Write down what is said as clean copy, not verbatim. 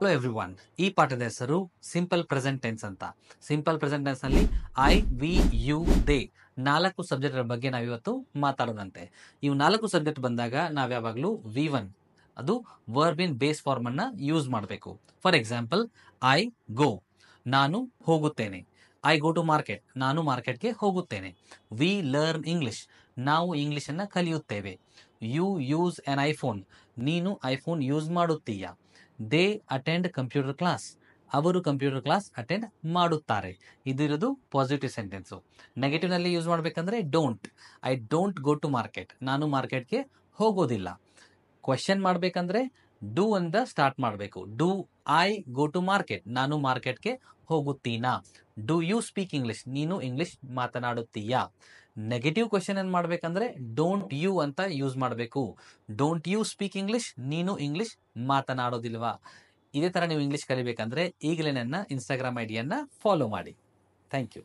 Hello everyone, ಈ ಪಾಠದ ಹೆಸರು ಸಿಂಪಲ್ ಪ್ರೆಸೆಂಟ್ ಟೆನ್ಸ್ ಅಂತ. ಸಿಂಪಲ್ ಪ್ರೆಸೆಂಟ್ ಟೆನ್ಸ್ ನಲ್ಲಿ I, we, you, they 4 subject ಬಗ್ಗೆ ನಾವಿವತ್ತು ಮಾತಾಡೋದಂತೆ. ಇವು 4 ಸಬ್ಜೆಕ್ಟ್ ಬಂದಾಗ ನಾವ್ ಯಾವಾಗಲೂ V1 ಅದು ವರ್ಬ್ ಇನ್ ಬೇಸ್ ಫಾರ್ಮ್ ಅನ್ನ ಯೂಸ್ ಮಾಡಬೇಕು. ಫಾರ್ ಎಕ್ಸಾಂಪಲ್, ಐ ಗೋ ನಾನು ಹೋಗುತ್ತೇನೆ. ಐ ಗೋ ಟು ಮಾರ್ಕೆಟ್ ನಾನು ಮಾರ್ಕೆಟ್ಗೆ ಹೋಗುತ್ತೇನೆ. ವಿ ಲರ್ನ್ ಇಂಗ್ಲಿಷ್ ನಾವು ಇಂಗ್ಲಿಷ್ ಅನ್ನ ಕಲಿಯುತ್ತೇವೆ. ಯು ಯೂಸ್ ಎನ್ ಐಫೋನ್ ನೀನು ಐಫೋನ್ ಯೂಸ್ ಮಾಡುತ್ತೀಯ. ದೇ ಅಟೆಂಡ್ ಕಂಪ್ಯೂಟರ್ ಕ್ಲಾಸ್ ಅವರು ಕಂಪ್ಯೂಟರ್ ಕ್ಲಾಸ್ ಅಟೆಂಡ್ ಮಾಡುತ್ತಾರೆ. ಇದಿರೋದು ಪಾಸಿಟಿವ್ ಸೆಂಟೆನ್ಸು. ನೆಗೆಟಿವ್ ನಲ್ಲಿ ಯೂಸ್ ಮಾಡಬೇಕಂದ್ರೆ don't. I don't go to market ನಾನು ಮಾರ್ಕೆಟ್ಗೆ ಹೋಗೋದಿಲ್ಲ. ಕ್ವೆಶನ್ ಮಾಡಬೇಕಂದ್ರೆ ಡೂ ಅಂತ ಸ್ಟಾರ್ಟ್ ಮಾಡಬೇಕು. Do I go to market ನಾನು ಮಾರ್ಕೆಟ್ಗೆ ಹೋಗುತ್ತೀನಾ. ಡೂ ಯು ಸ್ಪೀಕ್ ಇಂಗ್ಲಿಷ್ ನೀನು ಇಂಗ್ಲಿಷ್ ಮಾತನಾಡುತ್ತೀಯಾ. ನೆಗೆಟಿವ್ ಕ್ವೆಶನ್ ಏನ್ ಮಾಡ್ಬೇಕಂದ್ರೆ ಡೋಂಟ್ ಯು ಅಂತ ಯೂಸ್ ಮಾಡಬೇಕು. ಡೋಂಟ್ ಯು ಸ್ಪೀಕ್ ಇಂಗ್ಲಿಷ್ ನೀನು ಇಂಗ್ಲಿಷ್ ಮಾತನಾಡೋದಿಲ್ವಾ. ಇದೇ ತರ ನೀವು ಇಂಗ್ಲಿಷ್ ಕಲಿಬೇಕಂದ್ರೆ ಈಗಲೇ ನನ್ನ ಇನ್ಸ್ಟಾಗ್ರಾಮ್ ಐಡಿಯನ್ನ ಫಾಲೋ ಮಾಡಿ. Thank you.